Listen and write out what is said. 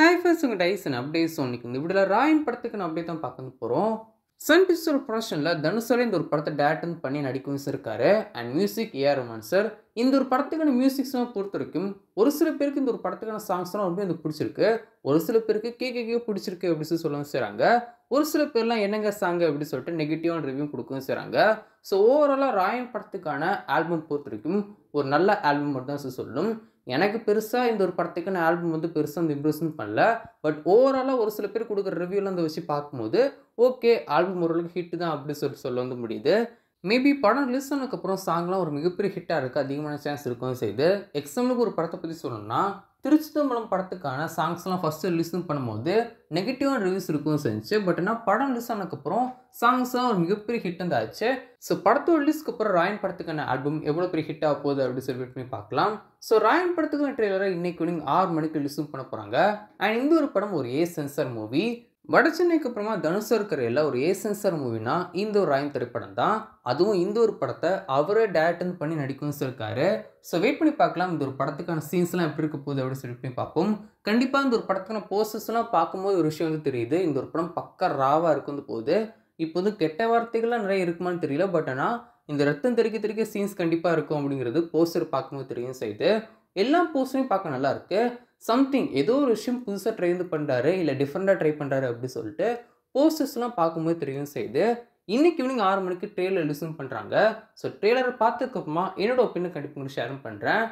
Hi friends உங்கள் Tyson updates இன்னைக்கு இந்த வீடியோவில் ராயன் படத்துக்கு நான் அப்படியே தான் பார்க்க போகிறோம். சன் பிக்சர் ப்ரொடக்ஷனில் தனுஷோட இந்த ஒரு படத்தை டேரக்ட் பண்ணி நடிக்கவும் வச்சிருக்காரு. And music A R Rahman sir. இந்த ஒரு படத்துக்கான மியூசிக்ஸ்லாம் பொறுத்த வரைக்கும் ஒரு சில பேருக்கு இந்த ஒரு படத்துக்கான சாங்ஸ்லாம் ரொம்ப எனக்கு பிடிச்சிருக்கு. ஒரு சில பேருக்கு கேட்க பிடிச்சிருக்கு அப்படின்னு சொல்லவும் செய்கிறாங்க. ஒரு சில பேர்லாம் என்னங்க சாங் அப்படின்னு சொல்லிட்டு நெகட்டிவான ரிவ்யூ கொடுக்கவும் செய்கிறாங்க. ஸோ ஓவராலாக ராயன் படத்துக்கான ஆல்பம் பொறுத்த வரைக்கும் ஒரு நல்ல ஆல்பம் மட்டும் தான் சொல்லணும். எனக்கு பெருசாக இந்த ஒரு படத்துக்கான ஆல்பம் வந்து பெருசாக வந்து இம்ப்ரெஷன் பண்ணல. பட் ஓவராலாக ஒரு சில பேர் கொடுக்குற ரிவ்யூலாம் அந்த வச்சு பார்க்கும்போது ஓகே ஆல்பம் ஓரளவுக்கு ஹிட் தான் அப்படி சொல்ல வந்து முடியுது. மேபி படம் ரிலீஸ் ஆனதுக்கப்புறம் சாங்லாம் ஒரு மிகப்பெரிய ஹிட்டாக இருக்குது, அதிகமான சான்ஸ் இருக்கவும் செய்யுது. எக்ஸாம்பிளுக்கு ஒரு படத்தை பற்றி சொல்லணும்னா திருச்சிதம்பரம் படத்துக்கான சாங்ஸ்லாம் ஃபஸ்ட்டு ரிலீஸ் பண்ணும்போது நெகட்டிவான ரிவ்யூஸ் இருக்கவும் செஞ்சு. பட் ஆனால் படம் ரிலீஸ் ஆனதுக்கப்புறம் சாங்ஸ்லாம் ஒரு மிகப்பெரிய ஹிட் வந்து ஆச்சு. ஸோ படத்தோட ரிலீஸ்க்கு அப்புறம் ராயன் படத்துக்கான ஆல்பம் எவ்வளோ பெரிய ஹிட் ஆக போகுது அப்படின்னு சொல்லி வெயிட் பண்ணி பார்க்கலாம். ஸோ ராயன் படத்துக்கான ட்ரெய்லரை இன்னைக்கு ஈவினிங் 6 மணிக்கு ரிலீஸும் பண்ண போகிறாங்க. அண்ட் இந்த ஒரு படம் ஒரு ஏ சென்சார் மூவி. வட சென்னைக்கு அப்புறமா தனுஷ் இருக்கிற எல்லா ஒரு ஏ சென்சார் மூவினா இந்த ஒரு ராயன் திரைப்படம் தான். அதுவும் இந்த ஒரு படத்தை அவரே டேரக்ட் பண்ணி நடிக்கவும் சொல்லியிருக்காரு. ஸோ வெயிட் பண்ணி பார்க்கலாம் இந்த ஒரு படத்துக்கான சீன்ஸ்லாம் எப்படி இருக்க போகுது அப்படின்னு சொல்லி பண்ணி பார்ப்போம். கண்டிப்பாக இந்த ஒரு படத்துக்கான போஸ்டர்ஸ்லாம் பார்க்கும்போது ஒரு விஷயம் வந்து தெரியுது, இந்த ஒரு படம் பக்கா ராவாக இருக்கும் போது. இப்போ வந்து கெட்ட வார்த்தைகள்லாம் நிறைய இருக்குமான்னு தெரியல. பட் ஆனால் இந்த ரத்தம் தெறிக்க சீன்ஸ் கண்டிப்பாக இருக்கும் அப்படிங்கிறது போஸ்டர் பார்க்கும்போது தெரியும் செய்யுது. எல்லா போஸ்டரையும் பார்க்க நல்லா இருக்கு. சம்திங் ஏதோ ஒரு விஷயம் புதுசாக ட்ரை வந்து பண்ணுறாரு, இல்லை டிஃப்ரெண்ட்டாக ட்ரை பண்ணுறாரு அப்படின்னு சொல்லிட்டு போஸ்டர்ஸ்லாம் பார்க்கும்போது தெரியும் செய்யுது. இன்னைக்கு ஈவினிங் 6 மணிக்கு ட்ரெய்லர் ரிலீஸும் பண்ணுறாங்க. ஸோ ட்ரெய்லரை பார்த்ததுக்கப்புறமா என்னோட ஒப்பீனியன் கண்டிப்பாக ஷேரும் பண்ணுறேன்.